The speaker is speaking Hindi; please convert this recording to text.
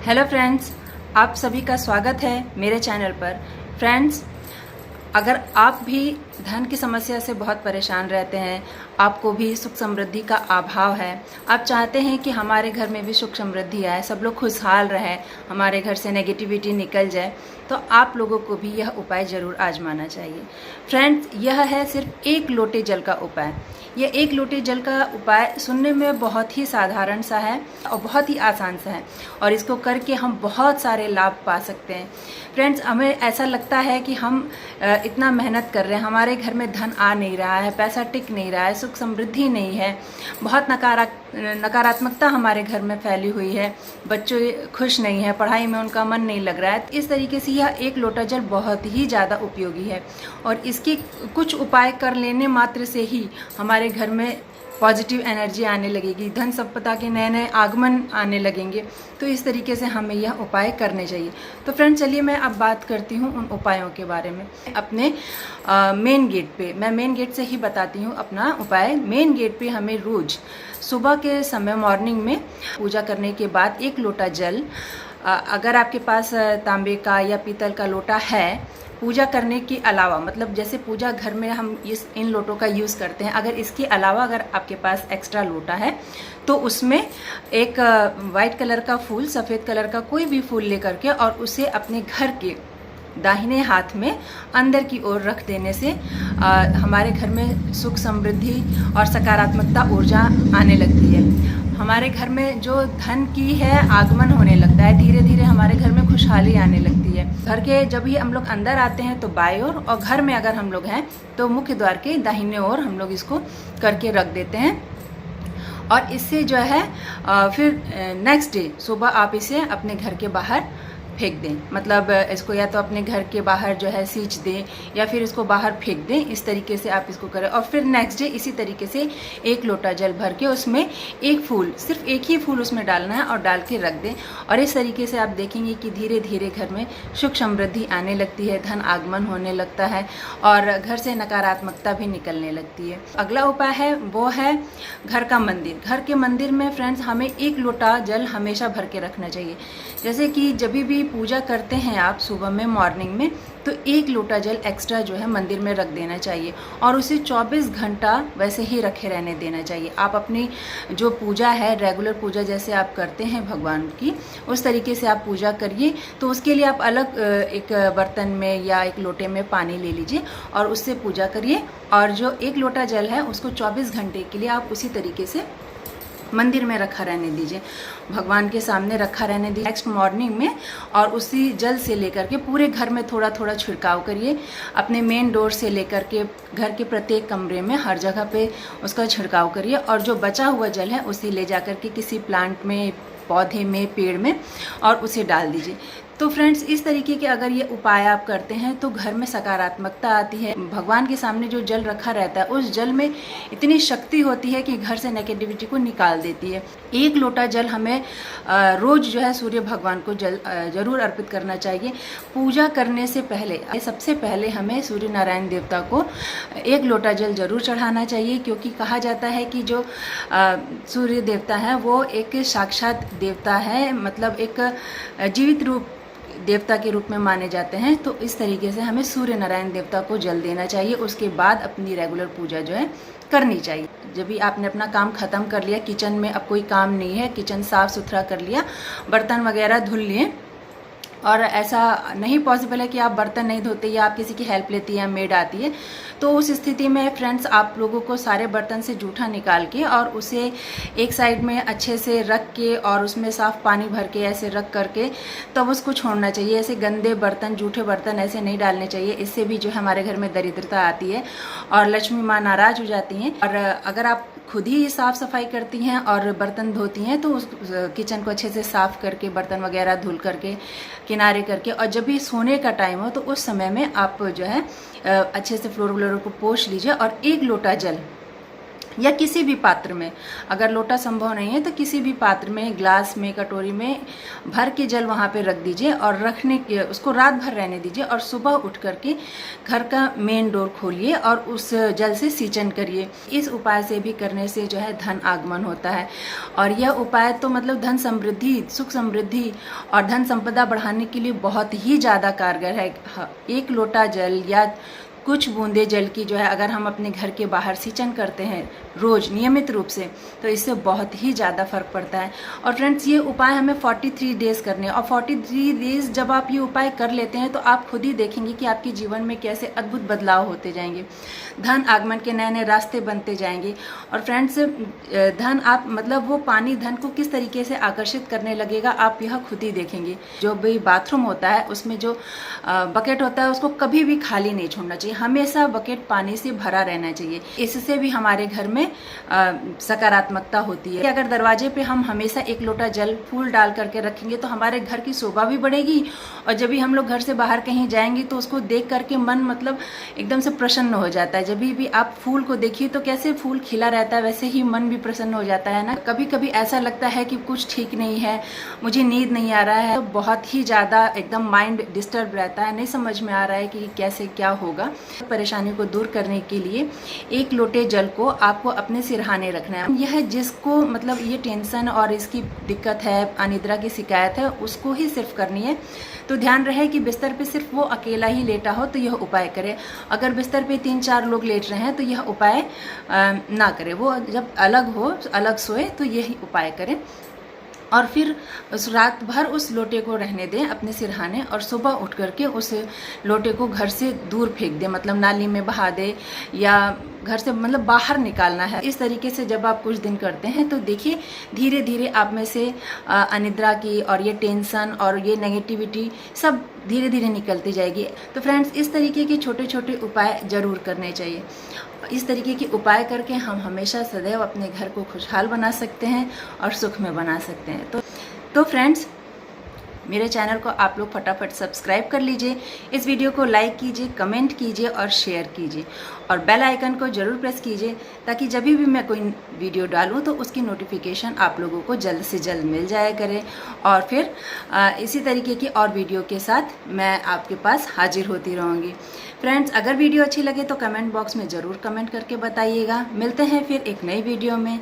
हेलो फ्रेंड्स, आप सभी का स्वागत है मेरे चैनल पर। फ्रेंड्स, अगर आप भी धन की समस्या से बहुत परेशान रहते हैं, आपको भी सुख समृद्धि का अभाव है, आप चाहते हैं कि हमारे घर में भी सुख समृद्धि आए, सब लोग खुशहाल रहें, हमारे घर से नेगेटिविटी निकल जाए, तो आप लोगों को भी यह उपाय ज़रूर आजमाना चाहिए। फ्रेंड्स, यह है सिर्फ 1 लोटे जल का उपाय। यह 1 लोटे जल का उपाय सुनने में बहुत ही साधारण सा है और बहुत ही आसान सा है, और इसको करके हम बहुत सारे लाभ पा सकते हैं। फ्रेंड्स, हमें ऐसा लगता है कि हम इतना मेहनत कर रहे हैं, हमारे घर में धन आ नहीं रहा है, पैसा टिक नहीं रहा है, सुख समृद्धि नहीं है, बहुत नकारात्मकता हमारे घर में फैली हुई है, बच्चे खुश नहीं है, पढ़ाई में उनका मन नहीं लग रहा है। इस तरीके से यह 1 लोटा जल बहुत ही ज़्यादा उपयोगी है, और इसके कुछ उपाय कर लेने मात्र से ही हमारे घर में पॉजिटिव एनर्जी आने लगेगी, धन संपदा के नए नए आगमन आने लगेंगे। तो इस तरीके से हमें यह उपाय करने चाहिए। तो फ्रेंड्स, चलिए मैं अब बात करती हूँ उन उपायों के बारे में। अपने मेन गेट पे, मैं मेन गेट से ही बताती हूँ अपना उपाय। मेन गेट पे हमें रोज़ सुबह के समय मॉर्निंग में पूजा करने के बाद 1 लोटा जल, अगर आपके पास तांबे का या पीतल का लोटा है, पूजा करने के अलावा, मतलब जैसे पूजा घर में हम इन लोटों का यूज़ करते हैं, अगर इसके अलावा अगर आपके पास एक्स्ट्रा लोटा है तो उसमें एक वाइट कलर का फूल, सफ़ेद कलर का कोई भी फूल लेकर के और उसे अपने घर के दाहिने हाथ में अंदर की ओर रख देने से हमारे घर में सुख समृद्धि और सकारात्मकता ऊर्जा आने लगती है। हमारे घर में जो धन की है आगमन होने लगता है, धीरे धीरे हमारे घर में खुशहाली आने लगती है। घर के जब भी हम लोग अंदर आते हैं तो बाएं ओर, और घर में अगर हम लोग हैं तो मुख्य द्वार के दाहिने ओर हम लोग इसको करके रख देते हैं। और इससे जो है फिर नेक्स्ट डे सुबह आप इसे अपने घर के बाहर फेंक दें, मतलब इसको या तो अपने घर के बाहर जो है सींच दें या फिर इसको बाहर फेंक दें। इस तरीके से आप इसको करें, और फिर नेक्स्ट डे इसी तरीके से 1 लोटा जल भर के उसमें एक फूल, सिर्फ एक ही फूल उसमें डालना है और डाल के रख दें। और इस तरीके से आप देखेंगे कि धीरे धीरे घर में सुख समृद्धि आने लगती है, धन आगमन होने लगता है और घर से नकारात्मकता भी निकलने लगती है। अगला उपाय है वो है घर का मंदिर। घर के मंदिर में फ्रेंड्स हमें 1 लोटा जल हमेशा भर के रखना चाहिए। जैसे कि जब भी पूजा करते हैं आप सुबह में मॉर्निंग में, तो 1 लोटा जल एक्स्ट्रा जो है मंदिर में रख देना चाहिए और उसे 24 घंटा वैसे ही रखे रहने देना चाहिए। आप अपनी जो पूजा है, रेगुलर पूजा जैसे आप करते हैं भगवान की, उस तरीके से आप पूजा करिए। तो उसके लिए आप अलग एक बर्तन में या एक लोटे में पानी ले लीजिए और उससे पूजा करिए, और जो 1 लोटा जल है उसको 24 घंटे के लिए आप उसी तरीके से मंदिर में रखा रहने दीजिए, भगवान के सामने रखा रहने दीजिए नेक्स्ट मॉर्निंग में। और उसी जल से लेकर के पूरे घर में थोड़ा थोड़ा छिड़काव करिए, अपने मेन डोर से लेकर के घर के प्रत्येक कमरे में हर जगह पे उसका छिड़काव करिए। और जो बचा हुआ जल है उसे ले जाकर के किसी प्लांट में, पौधे में, पेड़ में और उसे डाल दीजिए। तो फ्रेंड्स, इस तरीके के अगर ये उपाय आप करते हैं तो घर में सकारात्मकता आती है। भगवान के सामने जो जल रखा रहता है उस जल में इतनी शक्ति होती है कि घर से नेगेटिविटी को निकाल देती है। 1 लोटा जल हमें रोज जो है सूर्य भगवान को जल जरूर अर्पित करना चाहिए। पूजा करने से पहले सबसे पहले हमें सूर्य नारायण देवता को 1 लोटा जल जरूर चढ़ाना चाहिए, क्योंकि कहा जाता है कि जो सूर्य देवता है वो एक साक्षात देवता है, मतलब एक जीवित रूप देवता के रूप में माने जाते हैं। तो इस तरीके से हमें सूर्य नारायण देवता को जल देना चाहिए। उसके बाद अपनी रेगुलर पूजा जो है करनी चाहिए। जब भी आपने अपना काम खत्म कर लिया, किचन में अब कोई काम नहीं है, किचन साफ सुथरा कर लिया, बर्तन वगैरह धुल लिए, और ऐसा नहीं पॉसिबल है कि आप बर्तन नहीं धोते या आप किसी की हेल्प लेती हैं, मेड आती है, तो उस स्थिति में फ्रेंड्स आप लोगों को सारे बर्तन से जूठा निकाल के और उसे एक साइड में अच्छे से रख के और उसमें साफ पानी भर के ऐसे रख करके तब उसको छोड़ना चाहिए। ऐसे गंदे बर्तन, जूठे बर्तन ऐसे नहीं डालने चाहिए। इससे भी जो है हमारे घर में दरिद्रता आती है और लक्ष्मी माँ नाराज हो जाती हैं। और अगर आप खुद ही साफ़ सफाई करती हैं और बर्तन धोती हैं तो उस किचन को अच्छे से साफ़ करके, बर्तन वगैरह धुल करके, किनारे करके, और जब भी सोने का टाइम हो तो उस समय में आप जो है अच्छे से फ्लोर व्लोर को पोंछ लीजिए और 1 लोटा जल या किसी भी पात्र में, अगर लोटा संभव नहीं है तो किसी भी पात्र में, ग्लास में, कटोरी में भर के जल वहाँ पे रख दीजिए और रखने के उसको रात भर रहने दीजिए और सुबह उठ करके घर का मेन डोर खोलिए और उस जल से सिंचन करिए। इस उपाय से भी करने से जो है धन आगमन होता है। और यह उपाय तो मतलब धन समृद्धि, सुख समृद्धि और धन संपदा बढ़ाने के लिए बहुत ही ज़्यादा कारगर है। एक लोटा जल या कुछ बूंदे जल की जो है अगर हम अपने घर के बाहर सिंचन करते हैं रोज़ नियमित रूप से, तो इससे बहुत ही ज़्यादा फर्क पड़ता है। और फ्रेंड्स, ये उपाय हमें 43 डेज़ करने हैं और 43 डेज़ जब आप ये उपाय कर लेते हैं तो आप खुद ही देखेंगे कि आपके जीवन में कैसे अद्भुत बदलाव होते जाएंगे, धन आगमन के नए नए रास्ते बनते जाएंगे। और फ्रेंड्स, धन आप मतलब वो पानी धन को किस तरीके से आकर्षित करने लगेगा आप यह खुद ही देखेंगे। जो भी बाथरूम होता है उसमें जो बकेट होता है उसको कभी भी खाली नहीं छोड़ना चाहिए, हमेशा बकेट पानी से भरा रहना चाहिए। इससे भी हमारे घर में सकारात्मकता होती है। अगर दरवाजे पे हम हमेशा एक लोटा जल फूल डाल करके रखेंगे तो हमारे घर की शोभा भी बढ़ेगी और जब भी हम लोग घर से बाहर कहीं जाएंगे तो उसको देख करके मन मतलब एकदम से प्रसन्न हो जाता है। जब भी आप फूल को देखिए तो कैसे फूल खिला रहता है वैसे ही मन भी प्रसन्न हो जाता है ना। कभी कभी ऐसा लगता है कि कुछ ठीक नहीं है, मुझे नींद नहीं आ रहा है, तो बहुत ही ज़्यादा एकदम माइंड डिस्टर्ब रहता है, नहीं समझ में आ रहा है कि कैसे क्या होगा। परेशानी को दूर करने के लिए एक लोटे जल को आपको अपने सिरहाने रखना है। यह जिसको मतलब ये टेंशन और इसकी दिक्कत है, अनिद्रा की शिकायत है, उसको ही सिर्फ करनी है। तो ध्यान रहे कि बिस्तर पे सिर्फ वो अकेला ही लेटा हो तो यह उपाय करे। अगर बिस्तर पे 3-4 लोग लेट रहे हैं तो यह उपाय ना करे। वो जब अलग हो, अलग सोए तो यही उपाय करें। और फिर उस रात भर उस लोटे को रहने दें अपने सिरहाने और सुबह उठ करके उस लोटे को घर से दूर फेंक दें, मतलब नाली में बहा दे या घर से मतलब बाहर निकालना है। इस तरीके से जब आप कुछ दिन करते हैं तो देखिए धीरे धीरे आप में से अनिद्रा की और ये टेंशन और ये नेगेटिविटी सब धीरे धीरे निकलती जाएगी। तो फ्रेंड्स, इस तरीके के छोटे छोटे उपाय ज़रूर करने चाहिए। इस तरीके के उपाय करके हम हमेशा सदैव अपने घर को खुशहाल बना सकते हैं और सुख में बना सकते हैं। तो फ्रेंड्स, मेरे चैनल को आप लोग फटाफट सब्सक्राइब कर लीजिए, इस वीडियो को लाइक कीजिए, कमेंट कीजिए और शेयर कीजिए और बेल आइकन को ज़रूर प्रेस कीजिए ताकि जब भी मैं कोई वीडियो डालूं तो उसकी नोटिफिकेशन आप लोगों को जल्द से जल्द मिल जाया करे। और फिर इसी तरीके की और वीडियो के साथ मैं आपके पास हाजिर होती रहूँगी। फ्रेंड्स, अगर वीडियो अच्छी लगे तो कमेंट बॉक्स में ज़रूर कमेंट करके बताइएगा। मिलते हैं फिर एक नई वीडियो में।